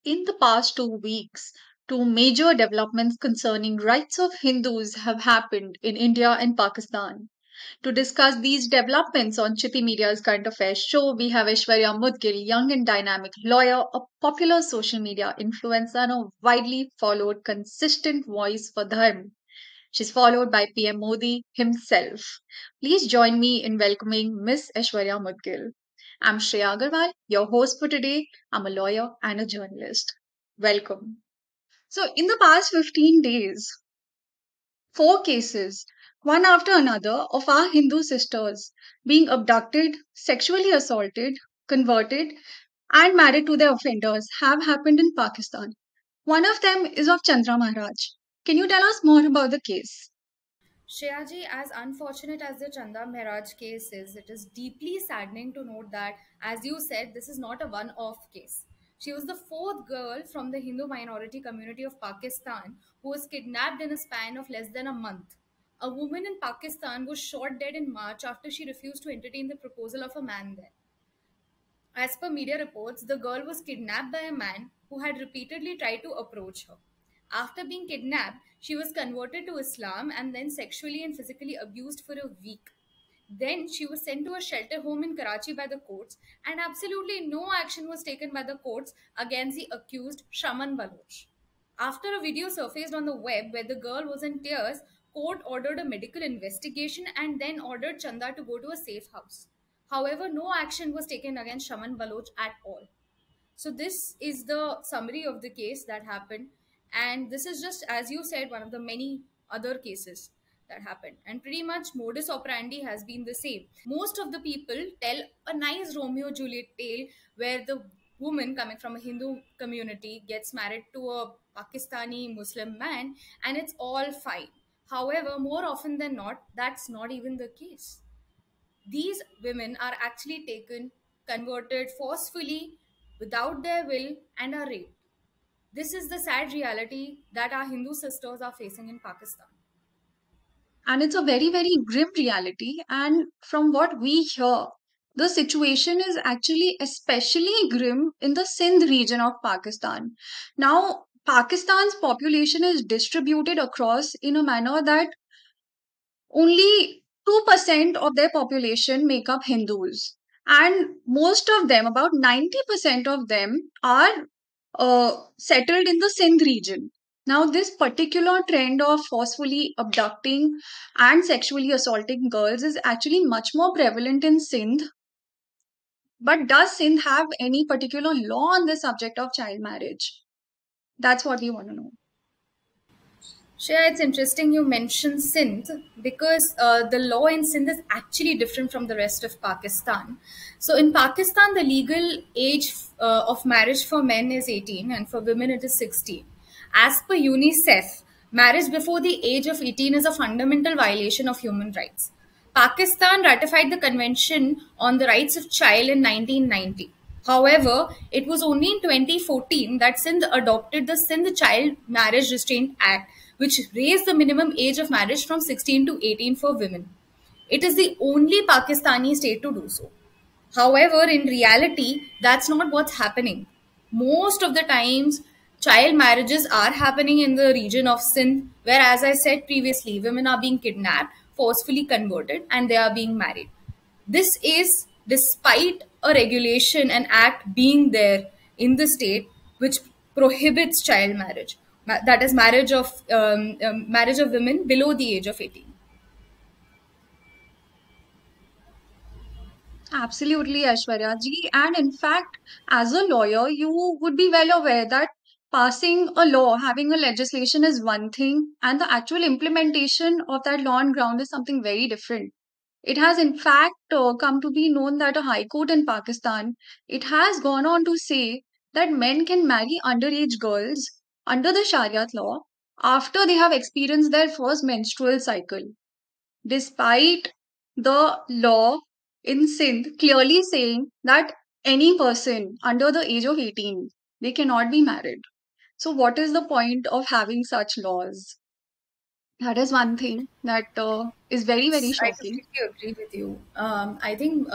In the past 2 weeks, two major developments concerning rights of Hindus have happened in India and Pakistan. To discuss these developments on Chiti Media's Current Affairs show, we have Aishwarya Mudgil, young and dynamic lawyer, a popular social media influencer, and a widely followed consistent voice for Dharma. She's followed by PM Modi himself. Please join me in welcoming Miss Aishwarya Mudgil. I'm Shreya Agarwal, your host for today. I'm a lawyer and a journalist. Welcome. So, in the past 15 days, four cases, one after another, of our Hindu sisters being abducted, sexually assaulted, converted, and married to their offenders have happened in Pakistan. One of them is of Chandra Maharaj. Can you tell us more about the case? Shreyaji, as unfortunate as the Chanda Mehraj case is, it is deeply saddening to note that, as you said, this is not a one off case. She was the fourth girl from the Hindu minority community of Pakistan who was kidnapped in a span of less than a month. A woman in Pakistan was shot dead in March after she refused to entertain the proposal of a man there. As per media reports, the girl was kidnapped by a man who had repeatedly tried to approach her. After being kidnapped, she was converted to Islam and then sexually and physically abused for a week. Then she was sent to a shelter home in Karachi by the courts, and absolutely no action was taken by the courts against the accused Shaman Baloch. After a video surfaced on the web where the girl was in tears, court ordered a medical investigation and then ordered Chanda to go to a safe house. However, no action was taken against Shaman Baloch at all. So this is the summary of the case that happened, and this is just, as you said, one of the many other cases that happened. And pretty much modus operandi has been the same. Most of the people tell a nice Romeo Juliet tale where the woman coming from a Hindu community gets married to a Pakistani Muslim man, and it's all fine. However, more often than not, that's not even the case. These women are actually taken, converted forcefully without their will, and are raped. This is the sad reality that our Hindu sisters are facing in Pakistan. And it's a very, very grim reality. And from what we hear, the situation is actually especially grim in the Sindh region of Pakistan. Now, Pakistan's population is distributed across in a manner that only 2% of their population make up Hindus. And most of them, about 90% of them, are settled in the Sindh region. Now, this particular trend of forcefully abducting and sexually assaulting girls is actually much more prevalent in Sindh. But does Sindh have any particular law on the subject of child marriage? That's what we want to know. Shreya, it's interesting you mentioned Sindh because the law in Sindh is actually different from the rest of Pakistan. So, in Pakistan, the legal age of marriage for men is 18 and for women it is 16. As per UNICEF, marriage before the age of 18 is a fundamental violation of human rights. Pakistan ratified the Convention on the Rights of Child in 1990. However, it was only in 2014 that Sindh adopted the Sindh Child Marriage Restraint Act, which raised the minimum age of marriage from 16 to 18 for women. It is the only Pakistani state to do so. However, in reality, that's not what's happening. Most of the times, child marriages are happening in the region of Sindh, where, as I said previously, women are being kidnapped, forcefully converted, and they are being married. This is despite a regulation and act being there in the state which prohibits child marriage, that is marriage of women below the age of 18. Absolutely, Aishwarya ji. And in fact, as a lawyer, you would be well aware that passing a law, having a legislation is one thing, and the actual implementation of that law on ground is something very different. It has, in fact, come to be known that a high court in Pakistan, it has gone on to say that men can marry underage girls under the Shariat law after they have experienced their first menstrual cycle, despite the law in Sindh clearly saying that any person under the age of 18 they cannot be married. So what is the point of having such laws? That is one thing that is very, very I shocking. completely agree with you. I think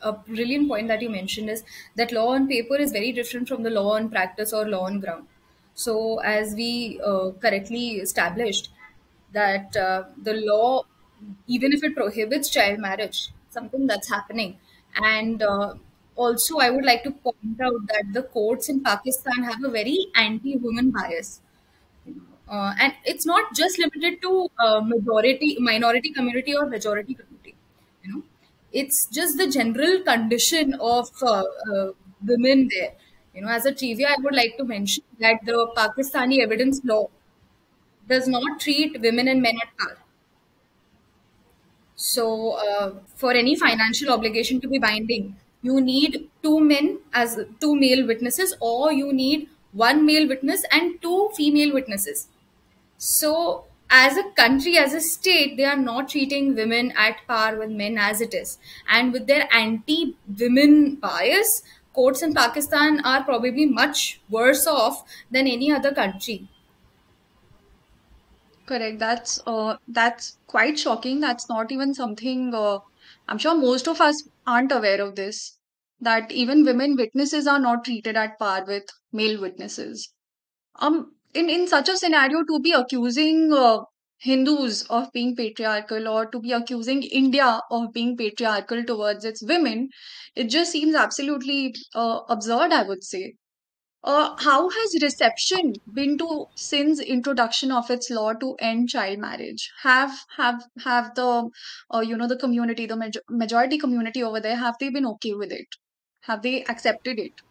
a brilliant point that you mentioned is that law on paper is very different from the law on practice or law on ground. So, as we correctly established, that the law, even if it prohibits child marriage, something that's happening. And also, I would like to point out that the courts in Pakistan have a very anti woman bias, and it's not just limited to majority minority community or majority community. you know it's just the general condition of women there. As a trivia, I would like to mention that the Pakistani evidence law does not treat women and men at par. So for any financial obligation to be binding, you need two men as two male witnesses, or you need one male witness and two female witnesses. So, as a country, as a state, they are not treating women at par with men as it is. And with their anti women bias, courts in Pakistan are probably much worse off than any other country. Correct. That's quite shocking. That's not even something I'm sure most of us aren't aware of this. That even women witnesses are not treated at par with male witnesses. In such a scenario, to be accusing Hindus of being patriarchal, or to be accusing India of being patriarchal towards its women, it just seems absolutely absurd, I would say. How has reception been to since introduction of its law to end child marriage? Have the the community, the majority community over there, have they been okay with it? Have they accepted it?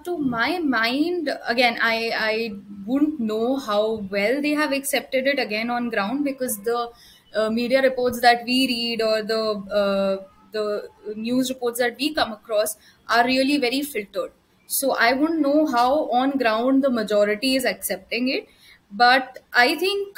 To my mind, again, I wouldn't know how well they have accepted it again on ground, because the media reports that we read, or the news reports that we come across, are really very filtered. So I wouldn't know how on ground the majority is accepting it. But I think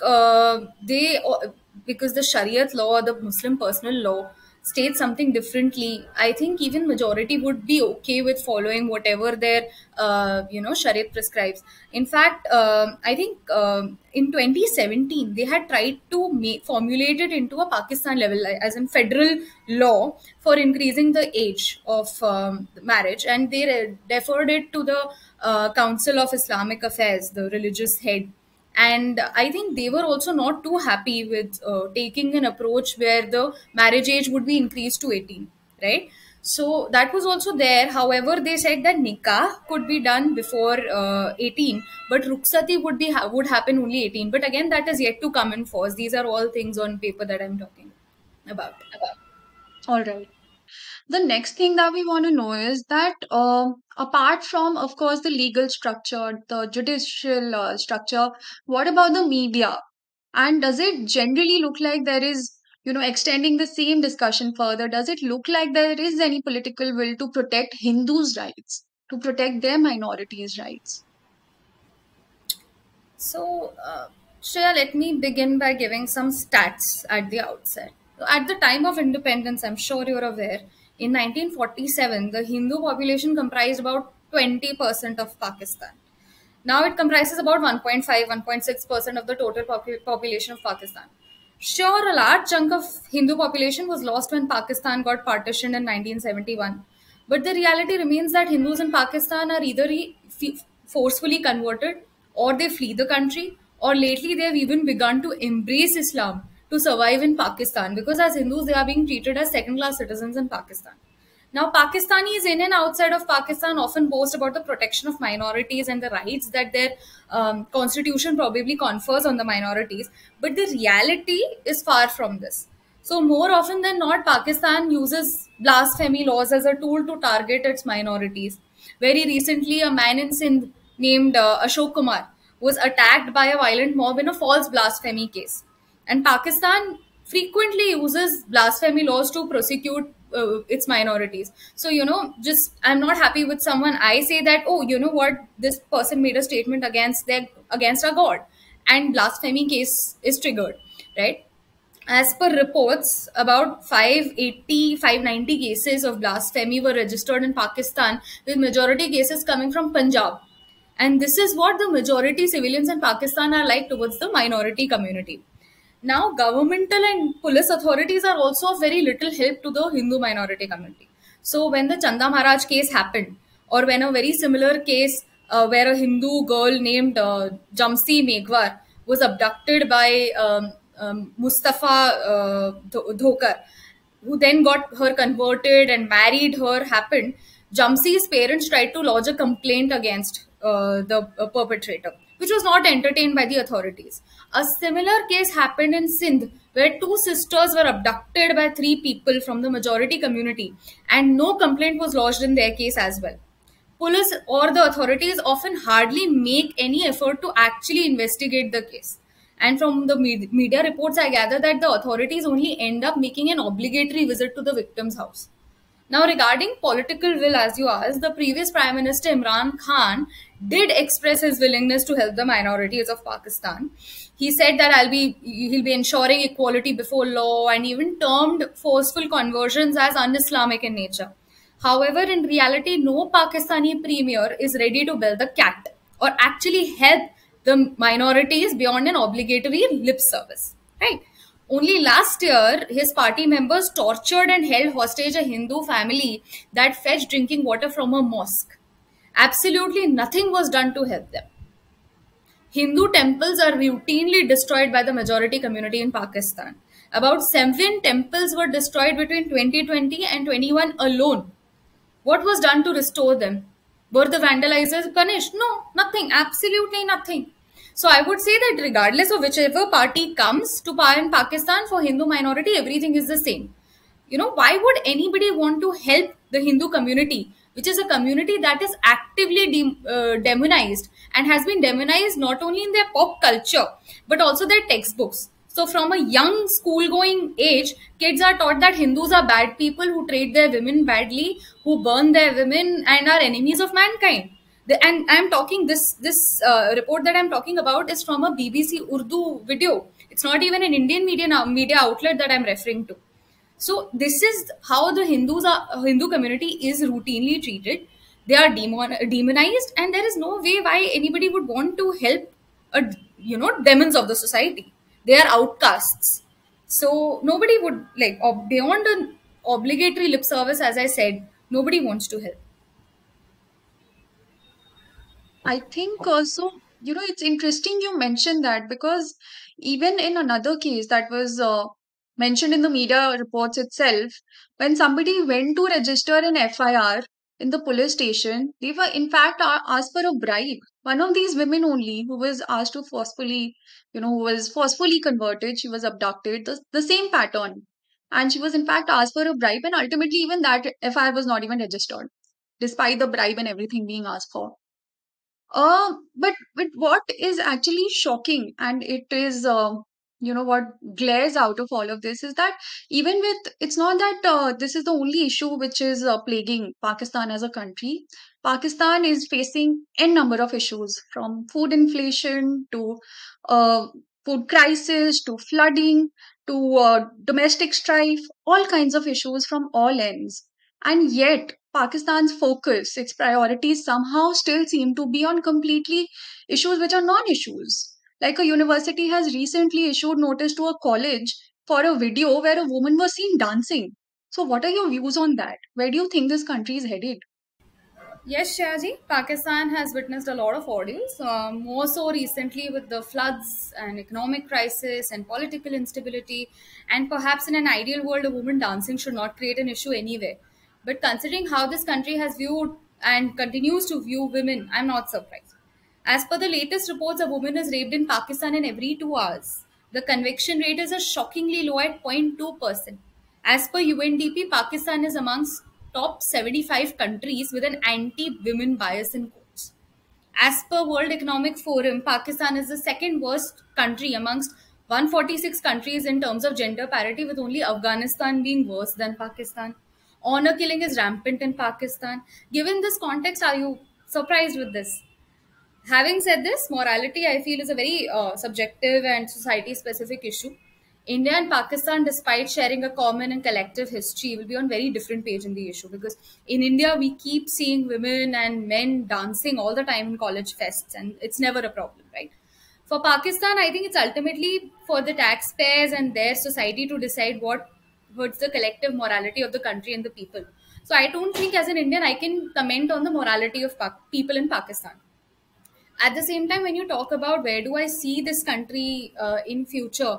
because the Shariat law, the Muslim personal law, states something differently. I think even majority would be okay with following whatever their Shariat prescribes. In fact, I think in 2017 they had tried to formulate it into a Pakistan level, like, as in federal law, for increasing the age of marriage, and they deferred it to the Council of Islamic Affairs, the religious head. And I think they were also not too happy with taking an approach where the marriage age would be increased to 18, right? So that was also there. However, they said that nikah could be done before 18, but ruksati would happen only 18. But again, that is yet to come in force. These are all things on paper that I'm talking about. All right. The next thing that we want to know is that apart from, of course, the legal structure, the judicial structure, what about the media? And does it generally look like there is, extending the same discussion further, does it look like there is any political will to protect Hindus' rights, to protect their minorities' rights? So, Shreya, let me begin by giving some stats at the outset. So, at the time of independence, I'm sure you're aware, in 1947, the Hindu population comprised about 20% of Pakistan. Now it comprises about 1.5, 1.6% of the total population of Pakistan. Sure, a large chunk of Hindu population was lost when Pakistan got partitioned in 1971. But the reality remains that Hindus in Pakistan are either forcefully converted, or they flee the country, or lately they have even begun to embrace Islam to survive in Pakistan, because as Hindus they are being treated as second class citizens in Pakistan. Now, Pakistanis in and outside of Pakistan often boast about the protection of minorities and the rights that their constitution probably confers on the minorities. But the reality is far from this. So, more often than not, Pakistan uses blasphemy laws as a tool to target its minorities. Very recently, a man in Sindh named Ashok Kumar was attacked by a violent mob in a false blasphemy case. And Pakistan frequently uses blasphemy laws to prosecute its minorities. So, just I'm not happy with someone, I say that, oh, you know what, this person made a statement against a god, and blasphemy case is triggered, right? As per reports, about 580, 590 cases of blasphemy were registered in Pakistan, with majority cases coming from Punjab. And this is what the majority civilians in Pakistan are like towards the minority community. Now, governmental and police authorities are also of very little help to the Hindu minority community. So, when the Chanda Maharaj case happened, or when a very similar case where a Hindu girl named Jamsi Meghwar was abducted by Mustafa Dhokar, who then got her converted and married her, happened, Jamsi's parents tried to lodge a complaint against the perpetrator, which was not entertained by the authorities. A similar case happened in Sindh, where two sisters were abducted by three people from the majority community, and no complaint was lodged in their case as well. Police or the authorities often hardly make any effort to actually investigate the case. And from the media reports, I gather that the authorities only end up making an obligatory visit to the victim's house. Now, regarding political will, as you asked, the previous Prime Minister Imran Khan did express his willingness to help the minorities of Pakistan. He said that he'll be ensuring equality before law, and even termed forceful conversions as un-Islamic in nature. However, in reality, no Pakistani premier is ready to build the cat or actually help the minorities beyond an obligatory lip service. Right? Only last year, his party members tortured and held hostage a Hindu family that fetched drinking water from a mosque. Absolutely nothing was done to help them. Hindu temples are routinely destroyed by the majority community in Pakistan. About 7 temples were destroyed between 2020 and 21 alone. What was done to restore them? Were the vandalizers punished? No, nothing, absolutely nothing. So I would say that regardless of whichever party comes to power in Pakistan, for Hindu minority, everything is the same. Why would anybody want to help the Hindu community, which is a community that is actively demonized and has been demonized not only in their pop culture but also their textbooks? So from a young school going age, kids are taught that Hindus are bad people who treat their women badly, who burn their women and are enemies of mankind. And I'm talking this report that I'm talking about is from a BBC Urdu video. It's not even an Indian media outlet that I'm referring to. So this is how the Hindu community is routinely treated. They are demonized, and there is no way why anybody would want to help demons of the society. They are outcasts. So nobody would beyond an obligatory lip service, as I said, nobody wants to help. I think also, it's interesting you mentioned that, because even in another case that was mentioned in the media reports itself, when somebody went to register an FIR in the police station, they were in fact asked for a bribe. One of these women only who was asked to forcefully, who was forcefully converted, she was abducted, the same pattern. And she was in fact asked for a bribe, and ultimately even that FIR was not even registered, despite the bribe and everything being asked for. But what is actually shocking, and it is what glares out of all of this, is that even with, it's not that this is the only issue which is plaguing Pakistan as a country. Pakistan is facing n number of issues, from food inflation to uh, food crisis to flooding to domestic strife, all kinds of issues from all ends. And yet, Pakistan's focus, its priorities somehow still seem to be on completely issues which are non issues. Like a university has recently issued notice to a college for a video where a woman was seen dancing. So, what are your views on that? Where do you think this country is headed? Yes, Shaji, Pakistan has witnessed a lot of ordeals, more so recently with the floods and economic crisis and political instability. And perhaps in an ideal world, a woman dancing should not create an issue anyway. But considering how this country has viewed and continues to view women, I'm not surprised. As per the latest reports, a woman is raped in Pakistan in every 2 hours. The conviction rate is a shockingly low at 0.2%. As per UNDP, Pakistan is amongst top 75 countries with an anti-women bias in courts. As per World Economic Forum, Pakistan is the second worst country amongst 146 countries in terms of gender parity, with only Afghanistan being worse than Pakistan. Honor killing is rampant in Pakistan. Given this context, are you surprised with this? Having said this, morality I feel is a very subjective and society specific issue. India and Pakistan, despite sharing a common and collective history, will be on very different page in the issue, because in India we keep seeing women and men dancing all the time in college fests, and it's never a problem, right? For Pakistan, I think it's ultimately for the taxpayers and their society to decide what hurts the collective morality of the country and the people. So I don't think as an Indian I can comment on the morality of people in Pakistan. At the same time, when you talk about where do I see this country in future,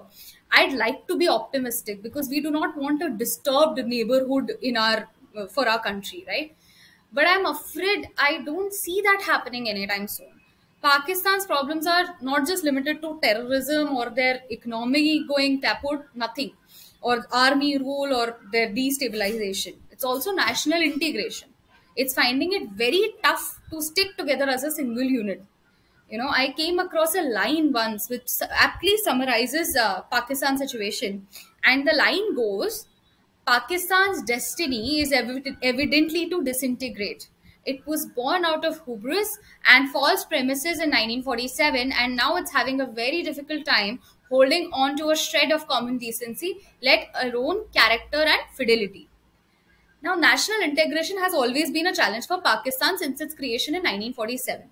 I'd like to be optimistic because we do not want a disturbed neighborhood in our for our country, right? But I'm afraid I don't see that happening anytime soon. Pakistan's problems are not just limited to terrorism or their economy going kaput, nothing, or army rule or their destabilization. It's also national integration. It's finding it very tough to stick together as a single unit. I came across a line once which aptly summarizes Pakistan's situation. And the line goes, Pakistan's destiny is evidently to disintegrate. It was born out of hubris and false premises in 1947, and now it's having a very difficult time holding on to a shred of common decency, let alone character and fidelity. Now, national integration has always been a challenge for Pakistan since its creation in 1947.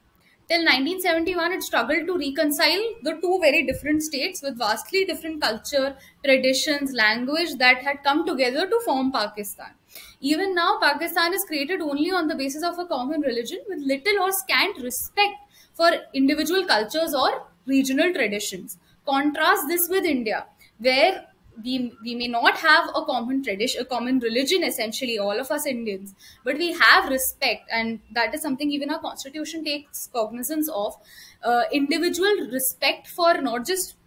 Till 1971, it struggled to reconcile the two very different states with vastly different culture, traditions, language that had come together to form Pakistan. Even now, Pakistan is created only on the basis of a common religion with little or scant respect for individual cultures or regional traditions. Contrast this with India, where we may not have a common tradition, a common religion, essentially all of us Indians, but we have respect, and that is something even our constitution takes cognizance of. Individual respect for not just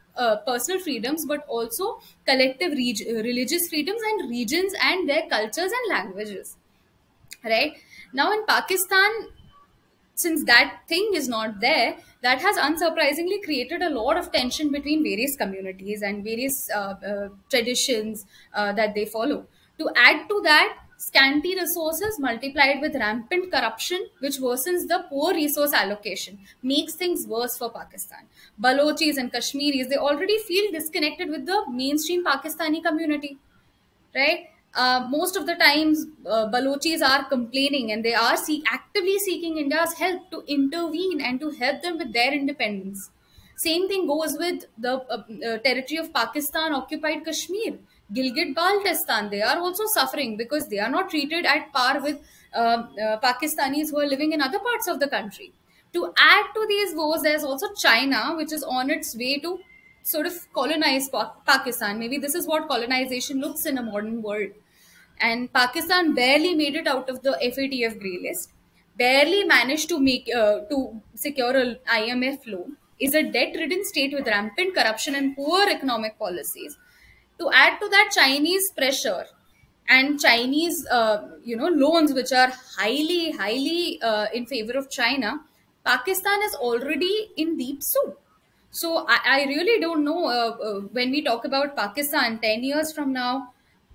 personal freedoms but also collective religious freedoms and regions and their cultures and languages, right? Now in Pakistan, since that thing is not there, that has unsurprisingly created a lot of tension between various communities and various traditions that they follow. To add to that, scanty resources multiplied with rampant corruption, which worsens the poor resource allocation, makes things worse for Pakistan. Balochis and Kashmiris, they already feel disconnected with the mainstream Pakistani community, right? Most of the times, Balochis are complaining and they are actively seeking India's help to intervene and to help them with their independence. Same thing goes with the territory of Pakistan occupied Kashmir, Gilgit Baltistan. They are also suffering because they are not treated at par with Pakistanis who are living in other parts of the country. To add to these woes, there's also China, which is on its way to sort of colonize Pakistan. Maybe this is what colonization looks in a modern world. And Pakistan barely made it out of the FATF grey list, barely managed to make to secure a IMF loan, is a debt-ridden state with rampant corruption and poor economic policies. To add to that, Chinese pressure and Chinese, loans which are highly in favor of China, Pakistan is already in deep soup. So I really don't know when we talk about Pakistan 10 years from now,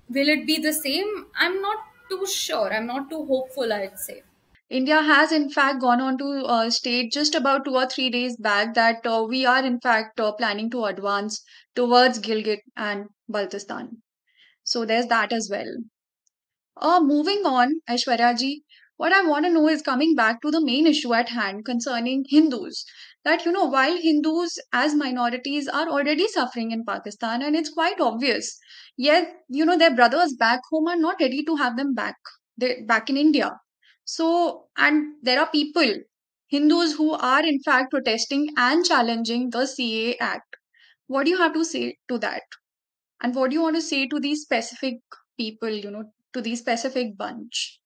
will it be the same? I'm not too sure. I'm not too hopeful, I'd say. India has, in fact, gone on to state just about 2 or 3 days back that we are, in fact, planning to advance towards Gilgit and Baltistan. So there's that as well. Moving on, Aishwarya ji, what I want to know is coming back to the main issue at hand concerning Hindus. That, while Hindus as minorities are already suffering in Pakistan, and it's quite obvious, yet, their brothers back home are not ready to have them back. They back in India. So, and there are people, Hindus, who are in fact protesting and challenging the CA Act. What do you have to say to that? And what do you want to say to these specific people, to these specific bunch?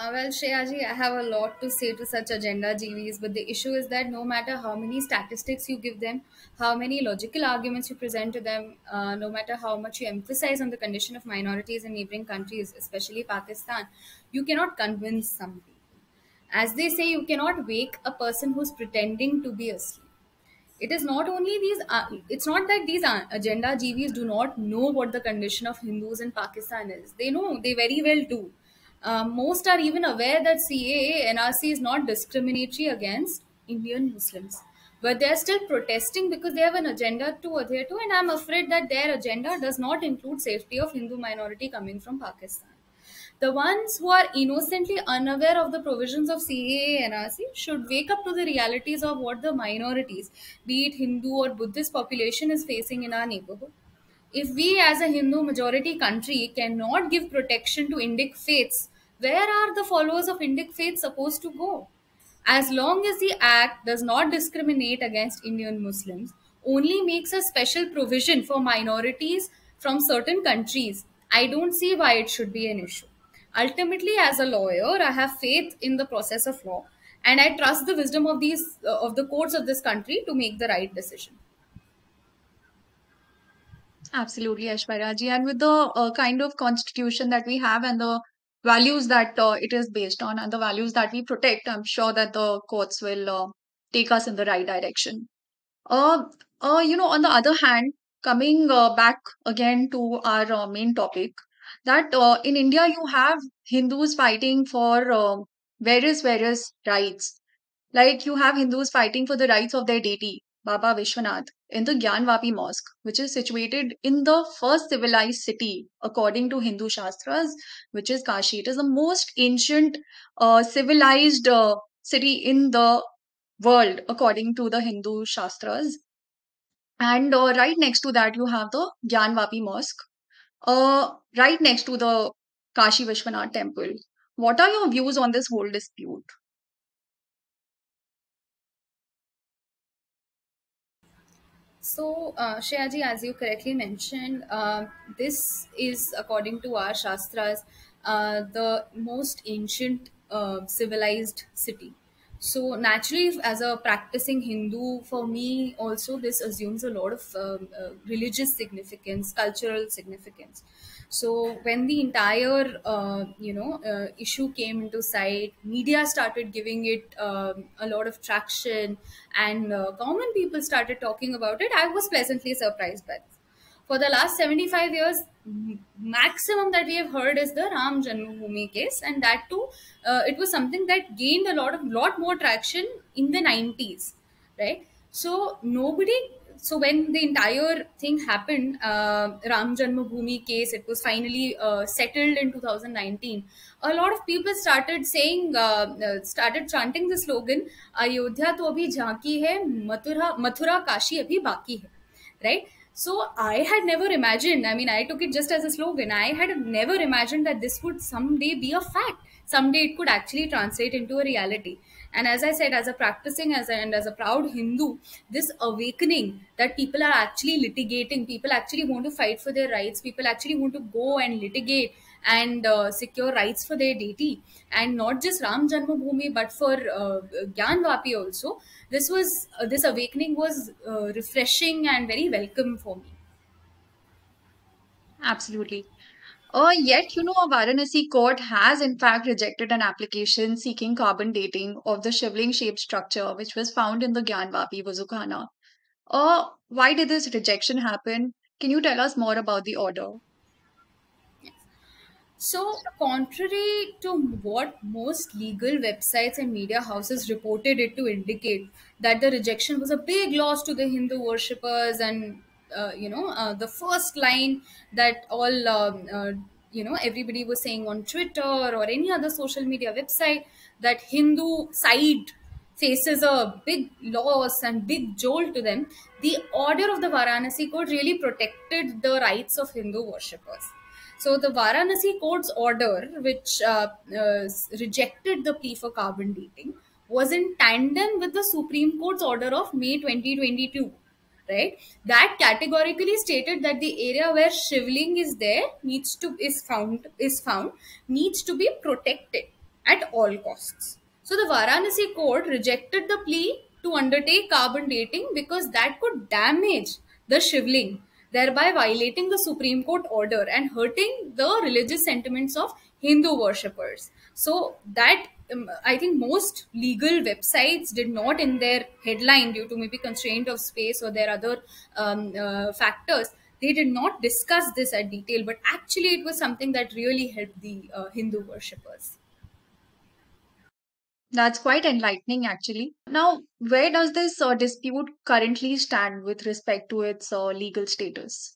Well, Shreyaji, I have a lot to say to such agenda GVs, but the issue is that no matter how many statistics you give them, how many logical arguments you present to them, no matter how much you emphasize on the condition of minorities in neighboring countries, especially Pakistan, you cannot convince some people. As they say, you cannot wake a person who's pretending to be asleep. It is not only these it's not that these agenda GVs do not know what the condition of Hindus in Pakistan is. They know, they very well do. Most are even aware that CAA NRC is not discriminatory against Indian Muslims, but they are still protesting because they have an agenda to adhere to, and I'm afraid that their agenda does not include safety of Hindu minority coming from Pakistan. The ones who are innocently unaware of the provisions of CAA and NRC should wake up to the realities of what the minorities, be it Hindu or Buddhist population, is facing in our neighborhood. If we, as a Hindu majority country, cannot give protection to Indic faiths, where are the followers of Indic faith supposed to go? As long as the Act does not discriminate against Indian Muslims, only makes a special provision for minorities from certain countries, I don't see why it should be an issue. Ultimately, as a lawyer, I have faith in the process of law, and I trust the wisdom of of the courts of this country to make the right decision. Absolutely, Aishwarya ji. And with the kind of constitution that we have and the values that it is based on and the values that we protect, I'm sure that the courts will take us in the right direction. Uh, on the other hand, coming back again to our main topic, that in India you have Hindus fighting for various rights. Like you have Hindus fighting for the rights of their deity, Baba Vishwanath, in the Gyanvapi mosque, which is situated in the first civilized city, according to Hindu Shastras, which is Kashi. It is the most ancient civilized city in the world, according to the Hindu Shastras. And right next to that, you have the Gyanvapi mosque, right next to the Kashi Vishwanath temple. What are your views on this whole dispute? So, Shreyaji, as you correctly mentioned, this is, according to our Shastras, the most ancient civilized city. So, naturally, as a practicing Hindu, for me also, this assumes a lot of religious significance, cultural significance. So when the entire issue came into sight, media started giving it a lot of traction, and common people started talking about it. I was pleasantly surprised by this. For the last 75 years, maximum that we have heard is the Ram Janmabhoomi case, and that too, it was something that gained a lot more traction in the 90s, right? So nobody. So when the entire thing happened, Ram Janmabhoomi case, it was finally settled in 2019. A lot of people started saying, started chanting the slogan, "Ayodhya to abhi jhanki hai, Mathura Kashi abhi baki hai." Right? So I had never imagined, I mean, I took it just as a slogan. I had never imagined that this would someday be a fact, someday it could actually translate into a reality. And as I said, as a practicing and as a proud Hindu, this awakening that people are actually litigating, people actually want to fight for their rights, people actually want to go and litigate and secure rights for their deity, and not just Ram Janmabhoomi but for Gyanvapi also. This awakening was refreshing and very welcome for me. Absolutely. Yet, a Varanasi court has in fact rejected an application seeking carbon dating of the shivling shaped structure which was found in the Gyanvapi Vazukhana. Why did this rejection happen? Can you tell us more about the order? So, contrary to what most legal websites and media houses reported it to indicate, that the rejection was a big loss to the Hindu worshippers, and the first line that all everybody was saying on Twitter or any other social media website, that Hindu side faces a big loss and big jolt to them. The order of the Varanasi court really protected the rights of Hindu worshippers. So the Varanasi court's order, which rejected the plea for carbon dating, was in tandem with the Supreme Court's order of May 2022. Right, that categorically stated that the area where shivling is there is found needs to be protected at all costs. So the Varanasi court rejected the plea to undertake carbon dating because that could damage the shivling, thereby violating the Supreme Court order and hurting the religious sentiments of Hindu worshippers. So that I think most legal websites did not, in their headline, due to maybe constraint of space or their other factors, they did not discuss this at detail. But actually, it was something that really helped the Hindu worshippers. That's quite enlightening, actually. Now, where does this dispute currently stand with respect to its legal status?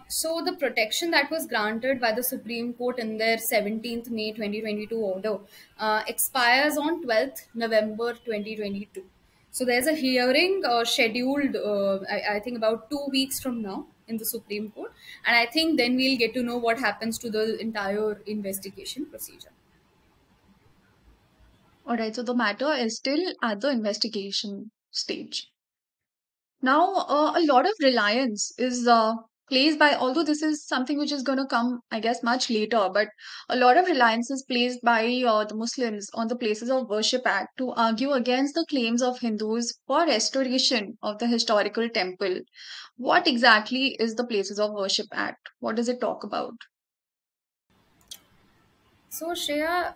So the protection that was granted by the Supreme Court in their 17th May 2022 order expires on 12th November 2022. So there's a hearing scheduled, I think, about 2 weeks from now in the Supreme Court, and I think then we'll get to know what happens to the entire investigation procedure. All right, so the matter is still at the investigation stage. Now, a lot of reliance is placed by, although this is something which is going to come, I guess, much later, but a lot of reliance is placed by the Muslims on the Places of Worship Act to argue against the claims of Hindus for restoration of the historical temple. What exactly is the Places of Worship Act? What does it talk about? So Shreya,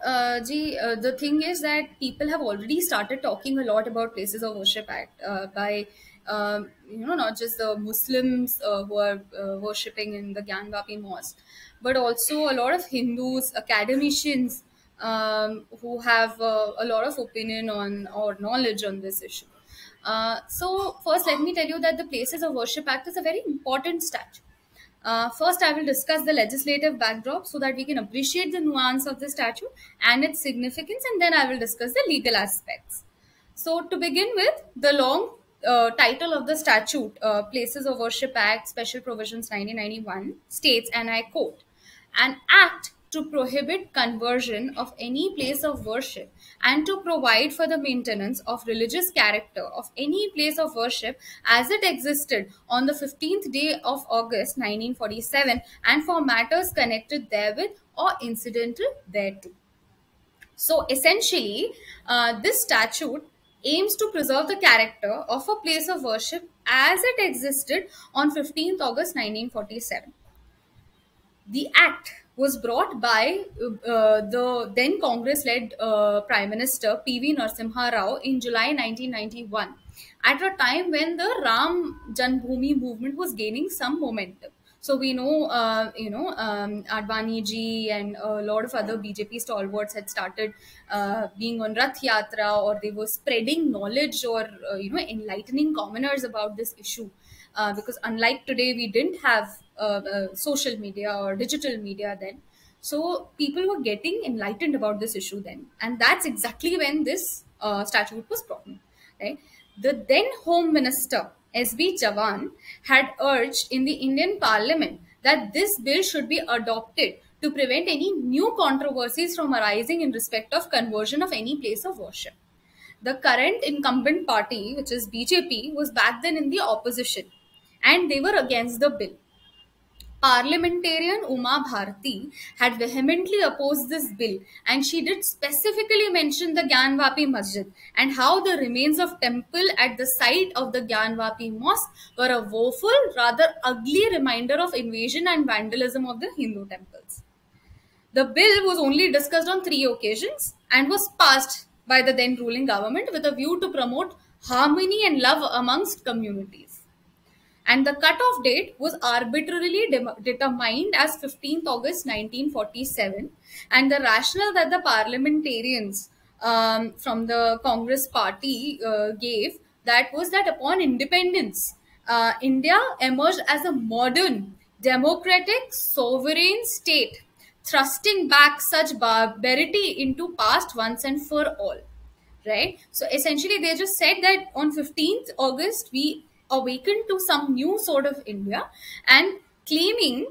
the thing is that people have already started talking a lot about Places of Worship Act by not just the Muslims who are worshipping in the Gyanvapi mosque, but also a lot of Hindus, academicians who have a lot of opinion on or knowledge on this issue. So first, let me tell you that the Places of Worship Act is a very important statute. First, I will discuss the legislative backdrop so that we can appreciate the nuance of the statute and its significance, and then I will discuss the legal aspects. So, to begin with, the long title of the statute, Places of Worship Act, Special Provisions 1991, states, and I quote, an act to prohibit conversion of any place of worship and to provide for the maintenance of religious character of any place of worship as it existed on the 15th day of August 1947 and for matters connected therewith or incidental thereto. So essentially, this statute aims to preserve the character of a place of worship as it existed on 15th August 1947. The act was brought by the then Congress led Prime Minister P.V. Narasimha Rao in July 1991, at a time when the Ram Janbhoomi movement was gaining some momentum. So we know, Advani ji and a lot of other BJP stalwarts had started being on Rath Yatra, or they were spreading knowledge or enlightening commoners about this issue. Because unlike today, we didn't have social media or digital media then. So people were getting enlightened about this issue then, and that's exactly when this statute was brought in, right? The then Home Minister S.B. Chavan had urged in the Indian Parliament that this bill should be adopted to prevent any new controversies from arising in respect of conversion of any place of worship. The current incumbent party, which is BJP, was back then in the opposition, and they were against the bill. Parliamentarian Uma Bharti had vehemently opposed this bill, and she did specifically mention the Gyanvapi Masjid and how the remains of temple at the site of the Gyanvapi mosque were a woeful, rather ugly reminder of invasion and vandalism of the Hindu temples. The bill was only discussed on 3 occasions and was passed by the then ruling government with a view to promote harmony and love amongst communities. And the cutoff date was arbitrarily determined as 15th August 1947. And the rationale that the parliamentarians from the Congress party gave, that was that upon independence, India emerged as a modern, democratic, sovereign state, thrusting back such barbarity into past once and for all, right? So essentially, they just said that on 15th August, we awakened to some new sort of India, and claiming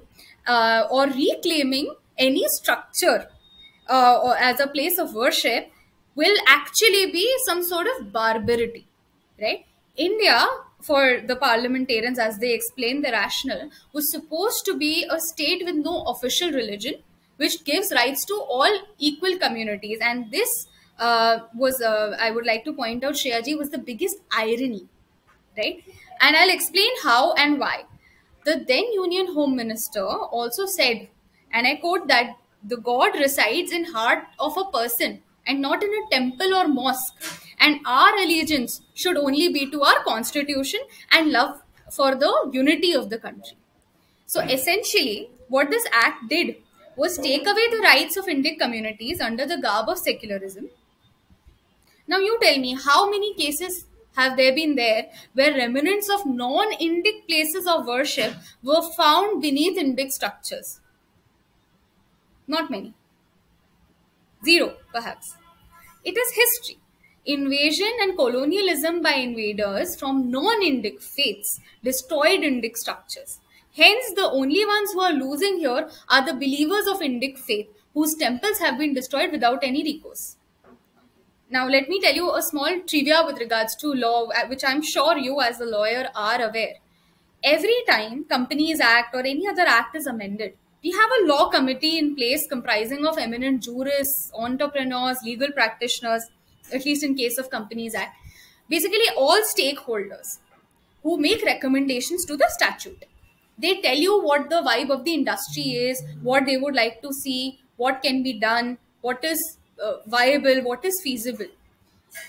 or reclaiming any structure or as a place of worship will actually be some sort of barbarity, right? India, for the parliamentarians, as they explained the rationale, was supposed to be a state with no official religion, which gives rights to all equal communities. And this I would like to point out, Shreyaji, was the biggest irony, right? And I'll explain how and why. The then Union Home Minister also said, and I quote, that the God resides in heart of a person and not in a temple or mosque. And our allegiance should only be to our constitution and love for the unity of the country. So essentially, what this act did was take away the rights of Indic communities under the garb of secularism. Now you tell me, how many cases have there been there where remnants of non-Indic places of worship were found beneath Indic structures? Not many. Zero, perhaps. It is history. Invasion and colonialism by invaders from non Indic faiths destroyed Indic structures. Hence, the only ones who are losing here are the believers of Indic faith, whose temples have been destroyed without any recourse. Now, let me tell you a small trivia with regards to law, which I'm sure you, as a lawyer, are aware. Every time Companies Act or any other act is amended, we have a law committee in place comprising of eminent jurists, entrepreneurs, legal practitioners, at least in case of Companies Act, basically all stakeholders who make recommendations to the statute. They tell you what the vibe of the industry is, what they would like to see, what can be done, what is viable, what is feasible.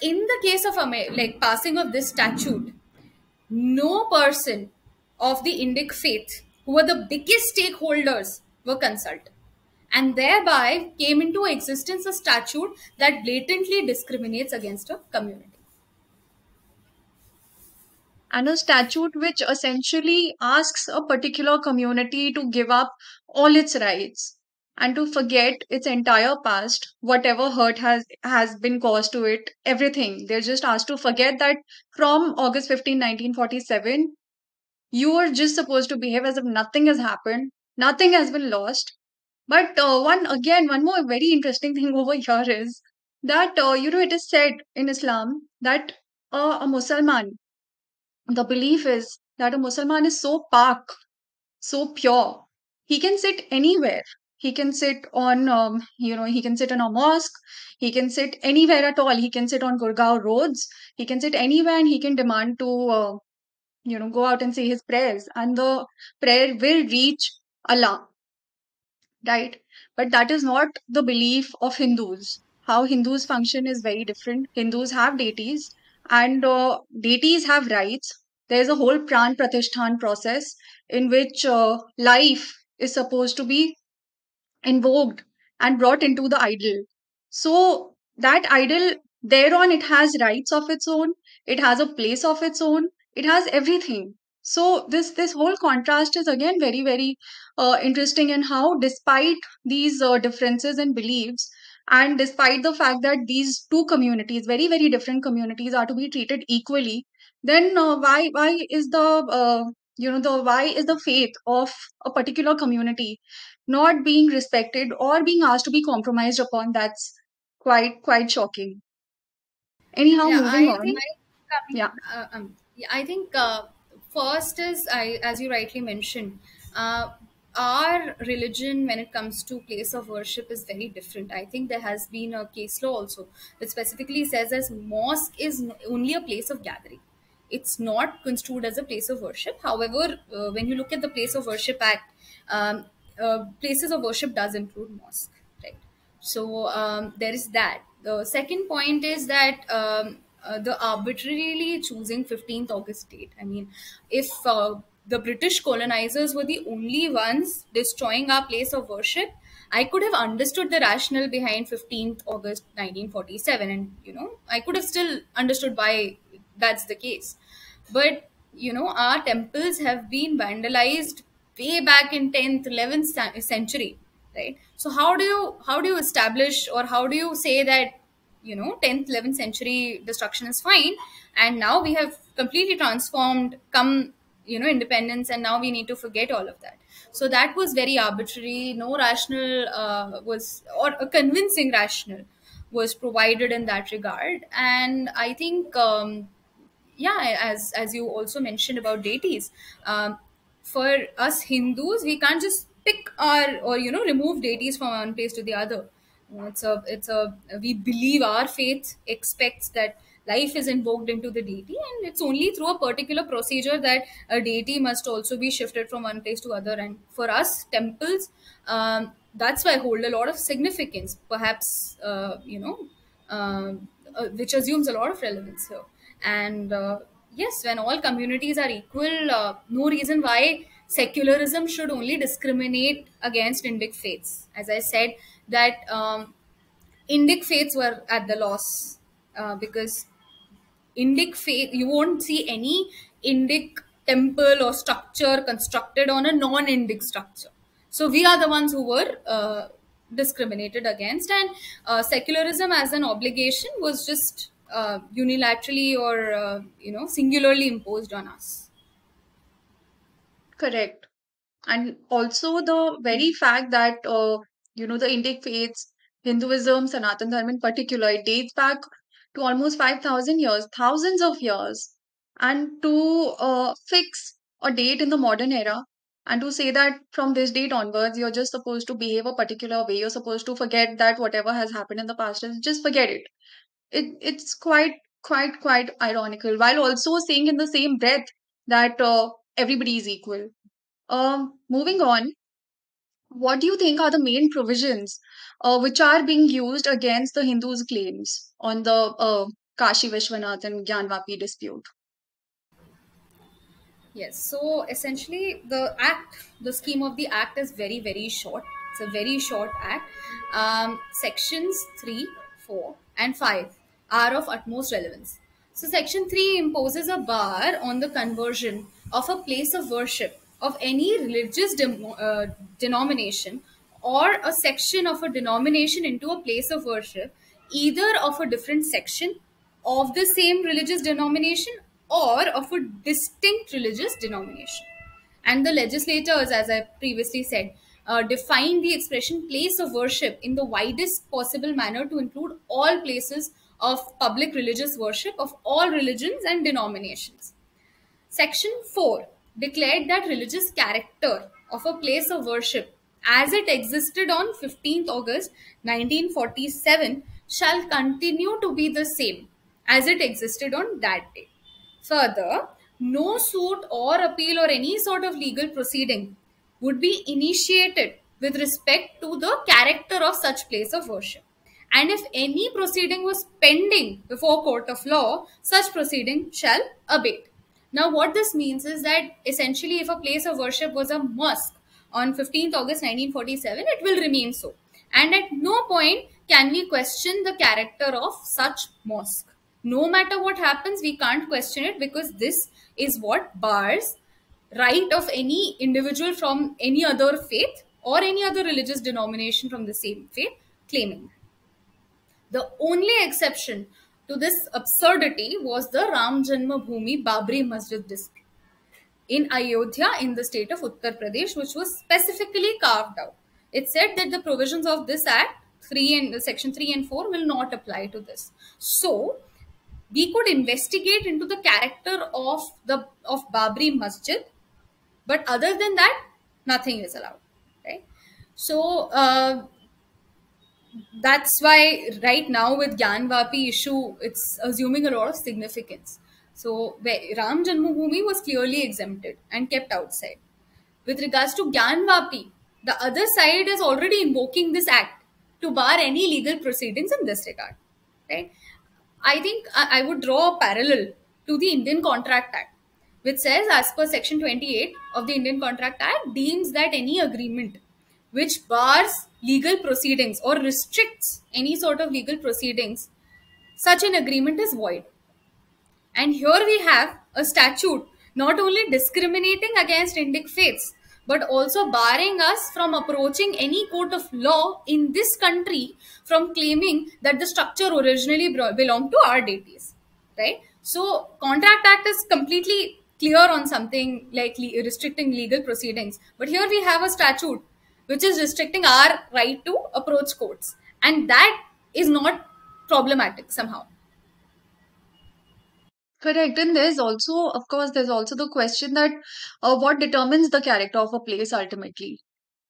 In the case of like passing of this statute, no person of the Indic faith, who were the biggest stakeholders, were consulted. And thereby came into existence a statute that blatantly discriminates against a community. And a statute which essentially asks a particular community to give up all its rights and to forget its entire past, whatever hurt has been caused to it, everything. They're just asked to forget that from August 15, 1947, you are just supposed to behave as if nothing has happened, nothing has been lost. But one more very interesting thing over here is that it is said in Islam that a Muslim, the belief is that a Muslim is so pak, so pure. He can sit anywhere. He can sit on, he can sit in a mosque. He can sit anywhere at all. He can sit on Gurgaon roads. He can sit anywhere and he can demand to, go out and say his prayers. And the prayer will reach Allah, right? But that is not the belief of Hindus. How Hindus function is very different. Hindus have deities, and deities have rights. There's a whole pran pratishthan process in which life is supposed to be invoked and brought into the idol. So that idol, thereon, it has rights of its own, it has a place of its own, it has everything. So this whole contrast is again very very interesting in how, despite these differences in beliefs, and despite the fact that these two communities, very very different communities, are to be treated equally, then why is the faith of a particular community not being respected or being asked to be compromised upon? That's quite shocking. Anyhow, Yeah, moving I on. think Yeah. yeah, I think first is, as you rightly mentioned, uh, our religion when it comes to place of worship is very different. I think there has been a case law also that specifically says as mosque is only a place of gathering. It's not construed as a place of worship. However, when you look at the Place of Worship Act, places of worship does include mosque, right? So there is that. The second point is that the arbitrarily choosing 15th August date. I mean, if the British colonizers were the only ones destroying our place of worship, I could have understood the rationale behind 15th August 1947, and I could have still understood why that's the case. But our temples have been vandalized way back in 10th 11th century, right? So how do you establish, or how do you say that 10th 11th century destruction is fine, and now we have completely transformed come independence, and now we need to forget all of that? So that was very arbitrary. No rational was, or a convincing rationale was provided in that regard. And I think yeah, as you also mentioned about deities, for us Hindus, we can't just pick our, or remove deities from one place to the other. It's a we believe, our faith expects that life is invoked into the deity, and it's only through a particular procedure that a deity must also be shifted from one place to other. And for us temples, that's why hold a lot of significance, perhaps which assumes a lot of relevance here. And yes, when all communities are equal, no reason why secularism should only discriminate against Indic faiths. As I said, that Indic faiths were at the loss, because Indic faith, you won't see any Indic temple or structure constructed on a non-Indic structure. So we are the ones who were discriminated against, and secularism as an obligation was just unilaterally or singularly imposed on us. Correct. And also the very fact that the Indic faiths, Hinduism, Sanatan Dharma in particular, it dates back to almost 5,000 years, thousands of years. And to fix a date in the modern era and to say that from this date onwards you're just supposed to behave a particular way, you're supposed to forget that whatever has happened in the past is just forget it. It's quite ironical, while also saying in the same breath that everybody is equal. Moving on, what do you think are the main provisions which are being used against the Hindus' claims on the Kashi Vishwanath and Gyanvapi dispute? Yes. So essentially, the scheme of the act is very, very short. It's a very short act. Sections 3, 4, and 5 are of utmost relevance. So, Section 3 imposes a bar on the conversion of a place of worship of any religious denomination or a section of a denomination into a place of worship, either of a different section of the same religious denomination or of a distinct religious denomination. And the legislators, as I previously said, defined the expression place of worship in the widest possible manner to include all places of public religious worship of all religions and denominations. Section 4 declared that religious character of a place of worship as it existed on 15th August 1947 shall continue to be the same as it existed on that day. Further, no suit or appeal or any sort of legal proceeding would be initiated with respect to the character of such place of worship. And if any proceeding was pending before court of law, such proceeding shall abate. Now, what this means is that essentially, if a place of worship was a mosque on 15th August 1947, it will remain so. And at no point can we question the character of such mosque. No matter what happens, we can't question it, because this is what bars right of any individual from any other faith or any other religious denomination from the same faith claiming. The only exception to this absurdity was the Ram Janmabhoomi Babri Masjid dispute in Ayodhya in the state of Uttar Pradesh, which was specifically carved out. It said that the provisions of this act, section 3 and 4, will not apply to this. So we could investigate into the character of Babri Masjid, but other than that, nothing is allowed. Right? So that's why right now with Gyanvapi issue, it's assuming a lot of significance. So Ram Janmabhoomi was clearly exempted and kept outside. With regards to Gyanvapi, the other side is already invoking this act to bar any legal proceedings in this regard. Right? I think I would draw a parallel to the Indian Contract Act, which says, as per Section 28 of the Indian Contract Act, deems that any agreement which bars legal proceedings or restricts any sort of legal proceedings, such an agreement is void. And here we have a statute not only discriminating against Indic faiths, but also barring us from approaching any court of law in this country from claiming that the structure originally belonged to our deities. Right? So, Contract Act is completely clear on something like restricting legal proceedings. But here we have a statute which is restricting our right to approach courts. And that is not problematic somehow. Correct. And there's also, of course, there's also the question that what determines the character of a place ultimately?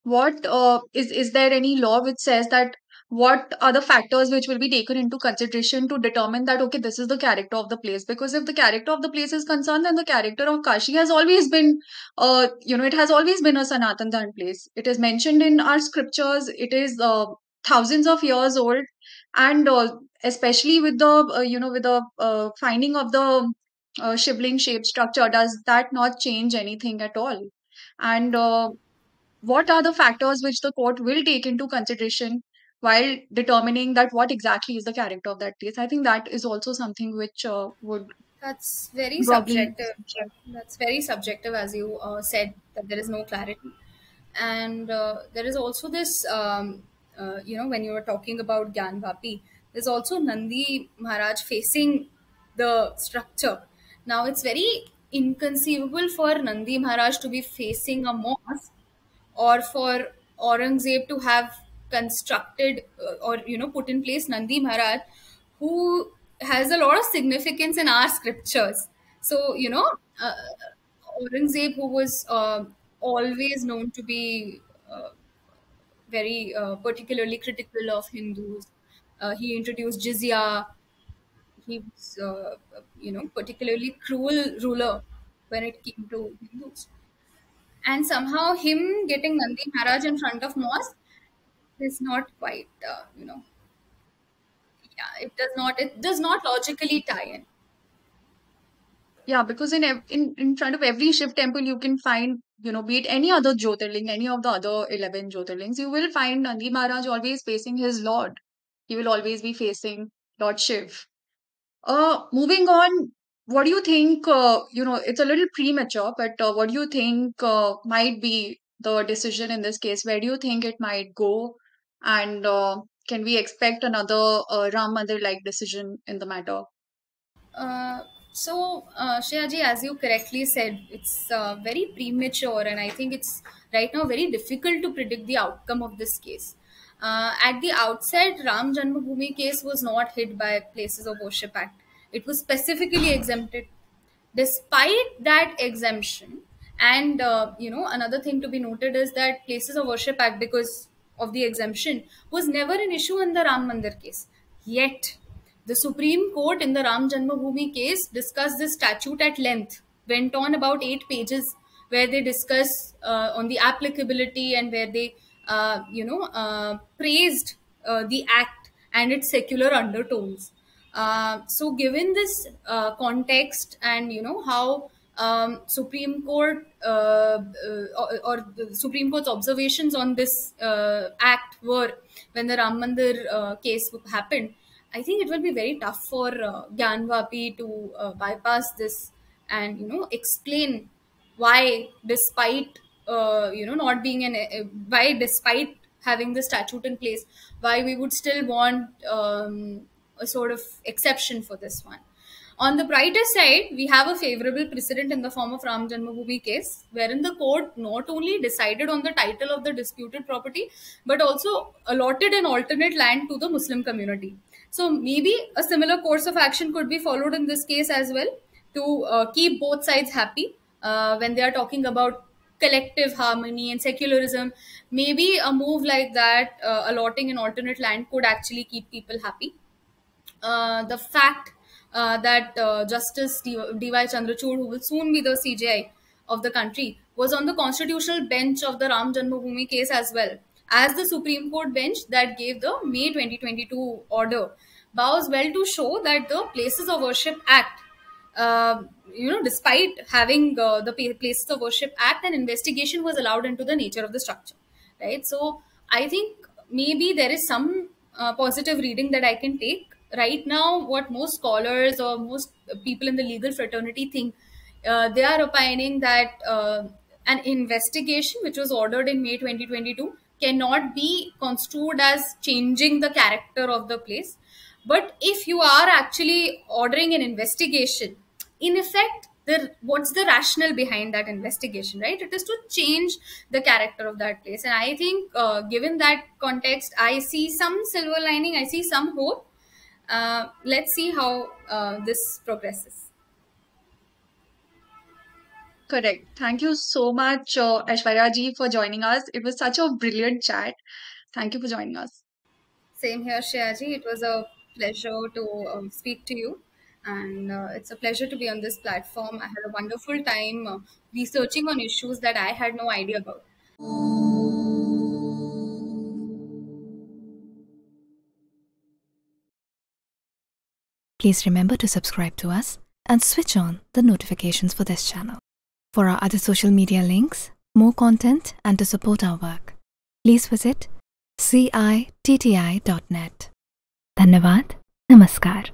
What is there any law which says that what are the factors which will be taken into consideration to determine that okay, this is the character of the place? Because if the character of the place is concerned, then the character of Kashi has always been, it has always been a Sanatan Dharma place. It is mentioned in our scriptures. It is thousands of years old, and especially with the with the finding of the shivling shaped structure, does that not change anything at all? And what are the factors which the court will take into consideration while determining that what exactly is the character of that place. I think that is also something which would That's very probably. subjective. That's very subjective, as you said, that there is no clarity. And there is also this, when you were talking about Gyanvapi, there's also Nandi Maharaj facing the structure. Now, it's very inconceivable for Nandi Maharaj to be facing a mosque, or for Aurangzeb to have constructed or put in place Nandi Maharaj, who has a lot of significance in our scriptures. So Aurangzeb, who was always known to be very particularly critical of Hindus, he introduced jizya. He was particularly cruel ruler when it came to Hindus. And somehow him getting Nandi Maharaj in front of mosque is not quite, yeah, it does not logically tie in. Yeah, because in front of every Shiv temple, you can find, be it any other Jyotirling, any of the other 11 Jyotirlings, you will find Nandi Maharaj always facing his Lord. He will always be facing Lord Shiv. Moving on, what do you think? It's a little premature, but what do you think might be the decision in this case? Where do you think it might go? And can we expect another Ram Mandir like decision in the matter? Shreyaji, as you correctly said, it's very premature, and I think it's right now very difficult to predict the outcome of this case. At the outset, Ram Janmabhoomi case was not hit by Places of Worship Act. It was specifically exempted. Despite that exemption, and another thing to be noted is that Places of Worship Act, because of the exemption, was never an issue in the Ram Mandir case. Yet the Supreme Court in the Ram Janmabhoomi case discussed this statute at length, went on about 8 pages, where they discuss on the applicability, and where they praised the act and its secular undertones. So given this context, and how Supreme Court or the Supreme Court's observations on this act were when the Ram Mandir case happened, I think it will be very tough for Gyanvapi to bypass this and explain why, despite not being why, despite having the statute in place, why we would still want a sort of exception for this one. On the brighter side, we have a favorable precedent in the form of Ram Janmabhoomi case, wherein the court not only decided on the title of the disputed property, but also allotted an alternate land to the Muslim community. So maybe a similar course of action could be followed in this case as well, to keep both sides happy when they are talking about collective harmony and secularism. Maybe a move like that, allotting an alternate land, could actually keep people happy. The fact that Justice D.Y. Chandrachud, who will soon be the CJI of the country, was on the constitutional bench of the Ram Janmabhoomi case as well as the Supreme Court bench that gave the May 2022 order, bows well to show that the Places of Worship Act, despite having the Places of Worship Act, an investigation was allowed into the nature of the structure, right? So I think maybe there is some positive reading that I can take. Right now, what most scholars or most people in the legal fraternity think, they are opining that an investigation which was ordered in May 2022 cannot be construed as changing the character of the place. But if you are actually ordering an investigation, in effect, what's the rationale behind that investigation, right? It is to change the character of that place. And I think, given that context, I see some silver lining, I see some hope. Let's see how this progresses. Correct. Thank you so much, Aishwarya ji, for joining us. It was such a brilliant chat. Thank you for joining us. Same here, Shreyaji. It was a pleasure to speak to you. And it's a pleasure to be on this platform. I had a wonderful time researching on issues that I had no idea about. Please remember to subscribe to us and switch on the notifications for this channel. For our other social media links, more content, and to support our work, please visit citti.net. धन्यवाद, नमस्कार.